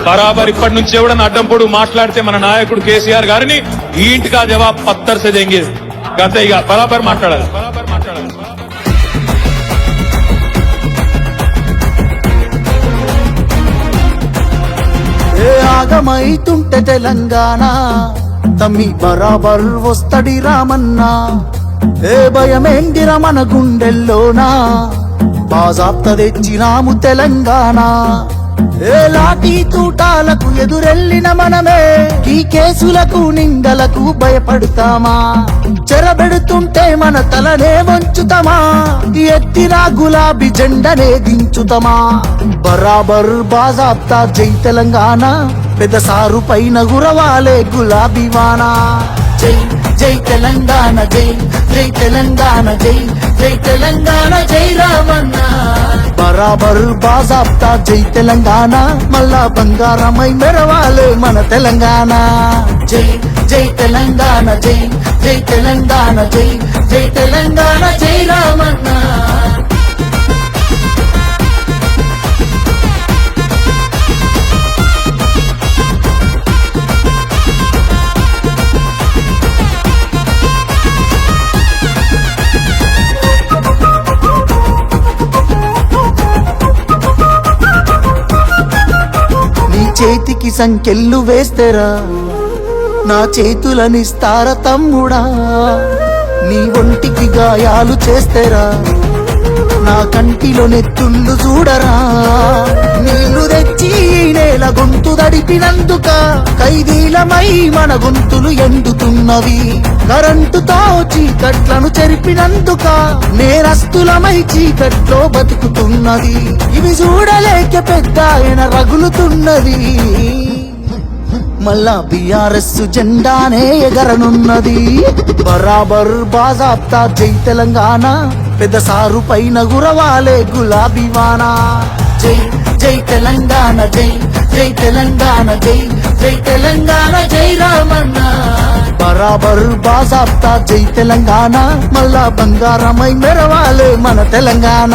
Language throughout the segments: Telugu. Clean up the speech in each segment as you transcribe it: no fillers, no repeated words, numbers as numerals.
బరాబర్ ఇప్పటి నుంచి ఎవడన్నా అడ్డం పొడు మాట్లాడితే మన నాయకుడు కేసీఆర్ గారిని ఈ ఇంటికి ఆ జవాబ్ పత్తర్ సే దేంగే గత ఇక బరాబర్ మాట్లాడాలి. ఆగమైతుంటే తెలంగాణ తమ్మి బరాబర్ వస్తడి రామన్నా. ఏ భయమేందిర మన గుండెల్లోనా బాజాప్త తెచ్చినాము తెలంగాణ. ఏ లాఠీ తూటాలకు ఎదురెళ్ళిన మనమే ఈ కేసులకు నిందలకు భయపడతామా? చెరబెడుతుంటే మన తలనే వంచుతామా? ఎత్తిన గులాబీ జెండనే దించుతామా? బరాబర్ బాజాప్తా జై తెలంగాణ, పెద్ద సారు పైన గురవాలే గులాబీ వానా. జై జై తెలంగాణ, జై జై తెలంగాణ, జై జై తెలంగాణ, జై రామన్న. బరాబర్ బాజాప్తా జై తెలంగాణ, మళ్ళా బంగారమై మెరవాలే మన తెలంగాణ. జై జై తెలంగాణ, జై జై తెలంగాణ, జై జై తెలంగాణ, జై రామన్న. చేతికి సంకెళ్ళు వేస్తేరా నా చేతులనిస్తారా తమ్ముడా? నీ ఒంటికి గాయాలు చేస్తేరా నా కంటిలో నెత్తుళ్ళు చూడరా? నీళ్లు తెచ్చి నేల గొంతు దడిపినందుక ఖైదీలమై మన గొంతులు ఎండుతున్నవి. కరెంటుతో చీకట్లను చెరిపినందుక నేరస్తులమై చీకట్లో బతుకుతున్నది. ఇవి చూడలేక పెద్ద ఆయన రగులుతున్నది. మళ్ళా బీఆర్ఎస్ జెండానే ఎగరనున్నది. బరాబర్ బాజాప్తా జై తెలంగాణ, పెద్ద సారు పైన గురవాలే గులాబీ వానా. జై జై తెలంగాణ, జై జై తెలంగాణ, జై జై తెలంగాణ, జై రామన్న. బరాబర్ బాజాప్తా జై తెలంగాణ, మళ్ళా బంగారమై మెరవాలే మన తెలంగాణ.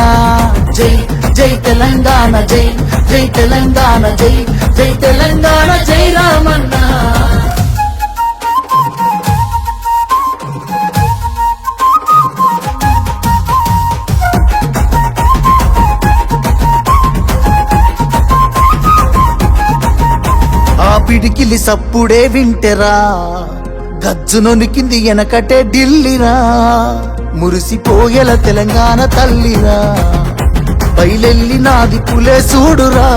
జై జై తెలంగాణ, జై జై తెలంగాణ, జై జై తెలంగాణ, జై రామన్న. ఆ పిడికిలి సప్పుడే వింటెరా గజ్జునొనికింది వెనకటే ఢిల్లీరా. మురిసిపోయేల తెలంగాణ తల్లిరా, బయలెల్లినాది పులే చూడురా.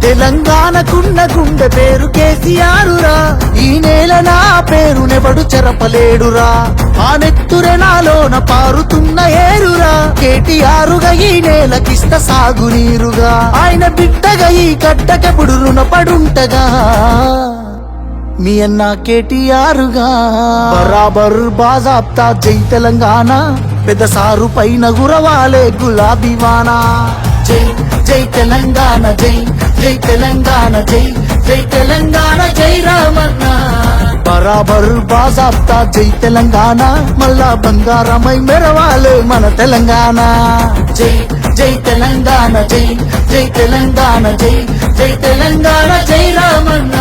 తెలంగాణకున్న గుండె పేరు కేసీఆరురా. ఈ నేల నా పేరునెవడు చెరపలేడురా. ఆ నెత్తురె నాలోన పారుతున్న ఏరురా. కేటీఆరుగా ఈ నేలకిష్ట సాగునీరుగా, ఆయన బిడ్డగా ఈ గడ్డకెప్పుడు రుణపడుంటగా మీ అన్న కేటీఆరుగా. బరాబర్ బాజాప్తా జై తెలంగాణ, పెద్ద సారు పైన గురవాలే గులాబీ వానా. జై జై తెలంగాణ, జై జై తెలంగాణ, జై జై తెలంగాణ, జై రామన్న. బరాబర్ బాజాప్తా జై తెలంగాణ, మళ్ళా బంగారమై మెరవాలే మన తెలంగాణ. జై జై తెలంగాణ, జై జై తెలంగాణ, జై జై తెలంగాణ, జై రామన్న.